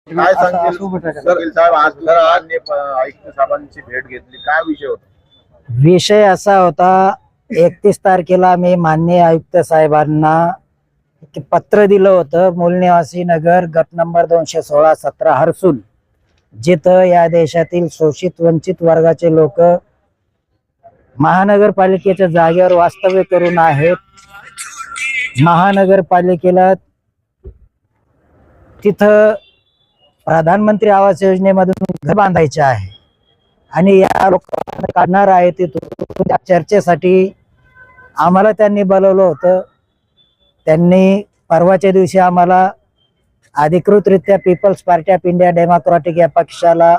काय सांगतील वकील साहेब? आज सरांनी आयुक्त साहेबांची भेट घेतली, काय विषय होता? विषय असा होता, 31 तारखेला मी माननीय आयुक्त साहेबांना पत्र दिलं होतं. मूलनिवासी नगर गट नंबर 216-17 हर्सुल, जिथं या देशातील शोषित वंचित वर्गाचे लोक महानगरपालिकेच्या जागेवर वास्तव्य करून आहेत. महानगरपालिकेला तिथं प्रधानमंत्री आवास योजनेमधून घर बांधायचे आहे आणि या लोकांना काढणार आहे. तिथून त्या चर्चेसाठी आम्हाला त्यांनी बोलवलं होतं. त्यांनी परवाच्या दिवशी आम्हाला अधिकृतरित्या people's party of India democratic या पक्षाला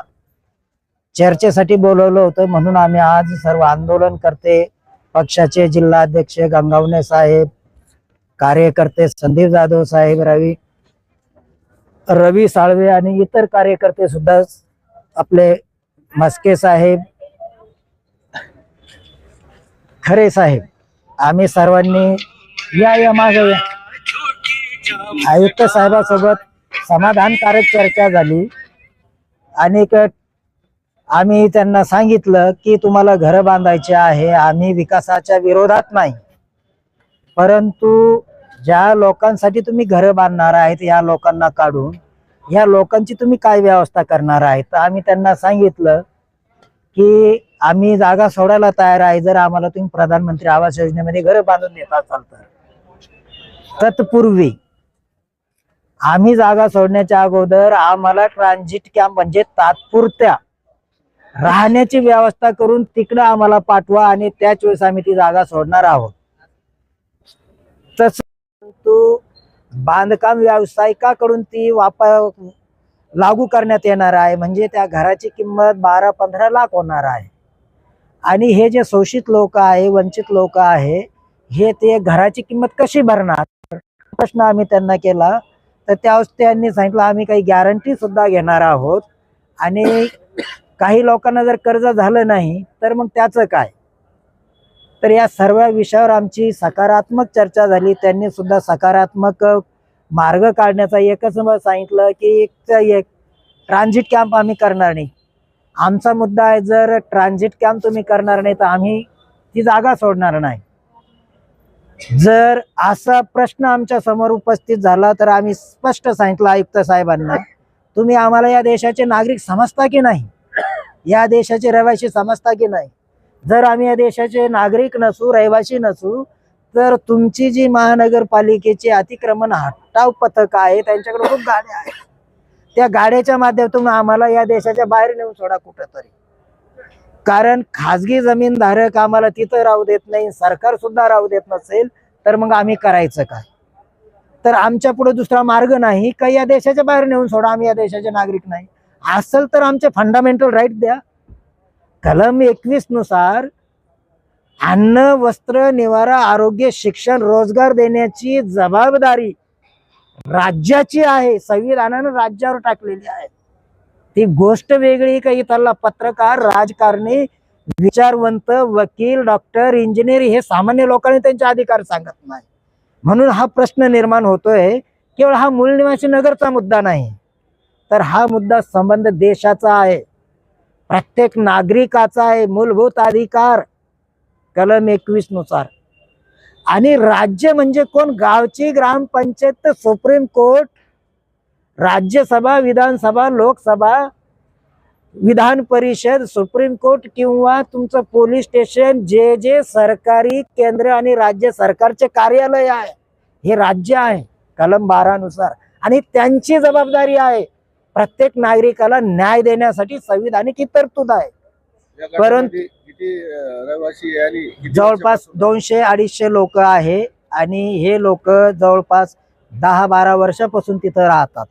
चर्चेसाठी बोलवलं होतं. म्हणून आम्ही आज सर्व आंदोलनकर्ते, पक्षाचे जिल्हाध्यक्ष गंगावणे साहेब, कार्यकर्ते संदीप जाधव साहेब, रवी साळवे आणि इतर कार्यकर्ते सुद्धा, आपले मस्के साहेब, खरे साहेब, आम्ही सर्वांनी या मागे आयुक्त साहेबांसोबत समाधानकारक चर्चा झाली आणि आम्ही त्यांना सांगितलं की तुम्हाला घर बांधायचे आहे, आम्ही विकासाच्या विरोधात नाही, परंतु ज्या लोकांसाठी तुम्ही घर बांधणार आहेत या लोकांना काढून या लोकांची तुम्ही काय व्यवस्था करणार आहे. तर आम्ही त्यांना सांगितलं की आम्ही जागा सोडायला तयार आहे जर आम्हाला तुम्ही प्रधानमंत्री आवास योजनेमध्ये घर बांधून देत असाल तर. तत्पूर्वी आम्ही जागा सोडण्याच्या अगोदर आम्हाला ट्रान्झिट कॅम्प म्हणजे तात्पुरत्या राहण्याची व्यवस्था करून तिकडं आम्हाला पाठवा आणि त्याच वेळेस आम्ही ती जागा सोडणार आहोत. तू बांधकाम व्यावसायिकाकडून ती लागू करण्यात येणार आहे, म्हणजे त्या घराची किंमत 12-15 लाख होणार आहे. आणि हे जे शोषित लोक आहे, वंचित लोक आहे, हे ते घराची किंमत कशी भरणार प्रश्न आम्ही त्यांना केला. तर त्यावेळेस त्यांनी सांगितलं आम्ही काही गॅरंटी सुद्धा घेणार आहोत आणि काही लोकांना जर कर्ज झालं नाही तर मग त्याचं काय. तर या सर्व विषयावर आमची सकारात्मक चर्चा झाली. त्यांनी सुद्धा सकारात्मक मार्ग काढण्याचा एकच सांगितलं की एक ट्रान्झिट कॅम्प आम्ही करणार नाही. आमचा मुद्दा आहे, जर ट्रान्झिट कॅम्प तुम्ही करणार नाही तर आम्ही ती जागा सोडणार नाही. जर असा प्रश्न आमच्या समोर उपस्थित झाला तर आम्ही स्पष्ट सांगितलं आयुक्त साहेबांना, तुम्ही आम्हाला या देशाचे नागरिक समजता की नाही, या देशाचे रहिवासी समजता की नाही. जर आम्ही या देशाचे नागरिक नसू, रहिवासी नसू, तर तुमची जी महानगरपालिकेची अतिक्रमण हटाव पथक आहे त्यांच्याकडे खूप गाड्या आहेत, त्या गाड्याच्या माध्यमातून आम्हाला या देशाच्या बाहेर नेऊन सोडा कुठेतरी. कारण खाजगी जमीनधारक आम्हाला तिथं राहू देत नाही, सरकार सुद्धा राहू देत नसेल, तर मग आम्ही करायचं काय. तर आमच्या पुढे दुसरा मार्ग नाही का या देशाच्या बाहेर नेऊन सोडा, आम्ही या देशाचे नागरिक नाही. असेल तर आमचे फंडामेंटल राईट द्या. कलम 21 नुसार अन्न, वस्त्र, निवारा, आरोग्य, शिक्षण, रोजगार देण्याची जबाबदारी राज्याची आहे. संविधानानं राज्यावर टाकलेली आहे. ती गोष्ट वेगळी. काही इथला पत्रकार, राजकारणी, विचारवंत, वकील, डॉक्टर, इंजिनियर हे सामान्य लोकांनी त्यांचे अधिकार सांगत नाही. म्हणून हा प्रश्न निर्माण होतोय. केवळ हा मूळ निवासी नगरचा मुद्दा नाही, तर हा मुद्दा संबंध देशाचा आहे, प्रत्येक नागरिकाचा आहे, मूलभूत अधिकार कलम 21 नुसार. आणि राज्य म्हणजे कोण? गावची ग्रामपंचायत, सुप्रीम कोर्ट, राज्यसभा, विधानसभा, लोकसभा, विधान परिषद, सुप्रीम कोर्ट किंवा तुमचं पोलीस स्टेशन, जे सरकारी केंद्र आणि राज्य सरकारचे कार्यालय आहे, हे राज्य आहे कलम 12 नुसार. आणि त्यांची जबाबदारी आहे प्रत्येक नागरिकाला न्याय देण्यासाठी संविधानिक ही तरतूद आहे. परंतु जवळपास 200-250 लोक आहे आणि हे लोक जवळपास 10-12 वर्षापासून तिथं राहतात.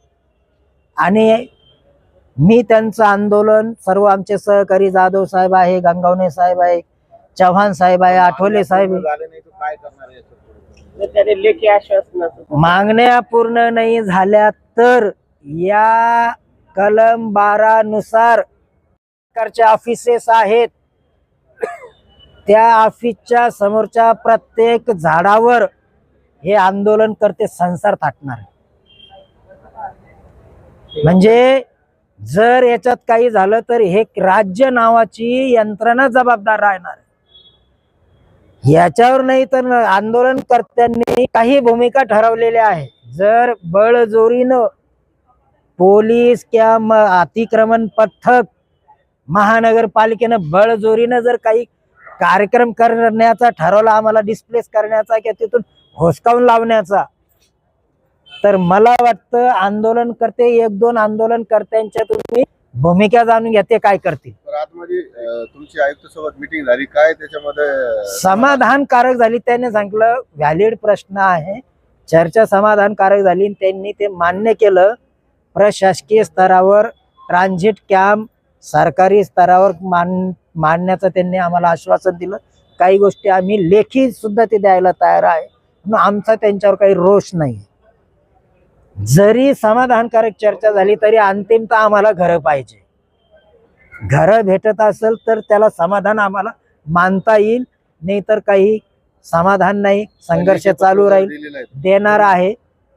आणि मी त्यांचं आंदोलन, सर्व आमचे सहकारी जाधव साहेब आहे, गंगावणे साहेब आहे, चव्हाण साहेब आहे, आठवले साहेब, मागण्या पूर्ण नाही झाल्या तर या कलम 12 नुसार सरकारच्या ऑफिसेस आहेत, त्या ऑफिसच्या समोरच्या प्रत्येक झाडावर हे आंदोलन करते संसार थाटणार. म्हणजे जर याच्यात काही झालं तर हे राज्य नावाची यंत्रणा जबाबदार राहणार. याच्यावर नाही तर आंदोलनकर्त्यांनी काही भूमिका ठरवलेल्या आहे. जर बळजोरीनं पोलीस किंवा अतिक्रमण पथक महानगरपालिकेनं बळजोरीनं जर काही कार्यक्रम करण्याचा ठरवला, आम्हाला डिस्प्लेस करण्याचा किंवा तिथून हुसकावून लावण्याचा, तर मला वाटतं आंदोलनकर्ते 1-2 आंदोलनकर्त्यांच्या तुम्ही भूमिका जाणून घ्या, ते काय करतील. तर आतमध्ये तुमची आयुक्त सोबत मीटिंग झाली, काय त्याच्यामध्ये समाधानकारक झाली. त्याने सांगितलं व्हॅलिड प्रश्न आहे, चर्चा समाधानकारक झाली. त्यांनी ते मान्य केलं. प्रशासकीय स्तरावर ट्रान्झिट कॅम्प सरकारी स्तरावर मांडण्याचं त्यांनी आम्हाला आश्वासन दिलं. काही गोष्टी आम्ही लेखी सुद्धा ते द्यायला तयार आहे. म्हणून आमचा त्यांच्यावर काही रोष नाही. जरी समाधानकारक चर्चा झाली तरी अंतिमतः आम्हाला घरं पाहिजे. घरं भेटत असेल तर त्याला समाधान आम्हाला मानता येईल, नाही तर काही समाधान नाही, संघर्ष चालू राहील. देणार आहे.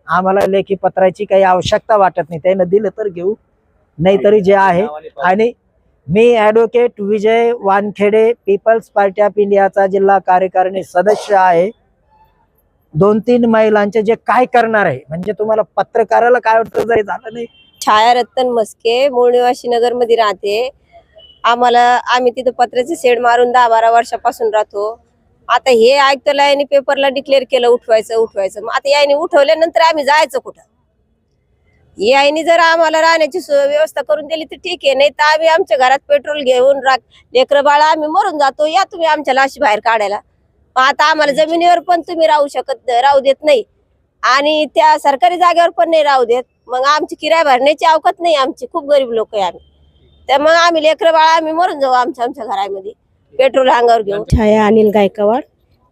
आम्हाला लेखी पत्राची काही आवश्यकता वाटत नाही. त्यानं दिलं तर घेऊ, नाहीतरी जे आहे. आणि मी advocate Vijay Wankhede, people's party of इंडियाचा जिल्हा कार्यकारिणी सदस्य आहे. 2-3 महिलांचे जे काय करणार आहे, म्हणजे तुम्हाला पत्रकाराला काय वाटतं जरी झालं नाही. छाया रतन मस्के, मूळ निवासी नगर मध्ये राहते. आम्ही तिथं पत्र्याचे शेड मारून 10-12 वर्षापासून राहतो. आता हे आयुक्तालयाने पेपरला डिक्लेअर केलं उठवायचं. मग आता याने उठवल्यानंतर आम्ही जायचं कुठं? याने जर आम्हाला राहण्याची व्यवस्था करून दिली तर ठीक आहे, नाही तर आम्ही आमच्या घरात पेट्रोल घेऊन लेकरं बाळा आम्ही मरून जातो. या तुम्ही आमच्या लाशी बाहेर काढायला. आता आम्हाला जमिनीवर पण तुम्ही राहू देत नाही आणि त्या सरकारी जागेवर पण नाही राहू देत. मग आमची किराया भरण्याची अवकात नाही. आमची खूप गरीब लोक आहे आम्ही. त्यामुळे आम्ही लेकरं बाळा आम्ही मरून जाऊ आमच्या घरामध्ये पेट्रोल अंगावर घेऊन. छाया अनिल गायकवाड,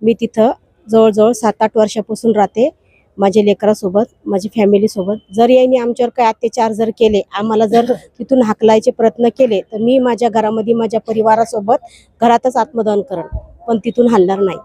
मी तिथं जवळजवळ 7-8 वर्षापासून राहते. माझ्या लेकरासोबत, माझी फॅमिली सोबत. जर यांनी आमच्यावर काही अत्याचार जर केले, आम्हाला जर तिथून हाकलायचे प्रयत्न केले, तर मी माझ्या घरामध्ये माझ्या परिवारासोबत घरातच आत्मदहन करेन, पण तिथून हलणार नाही.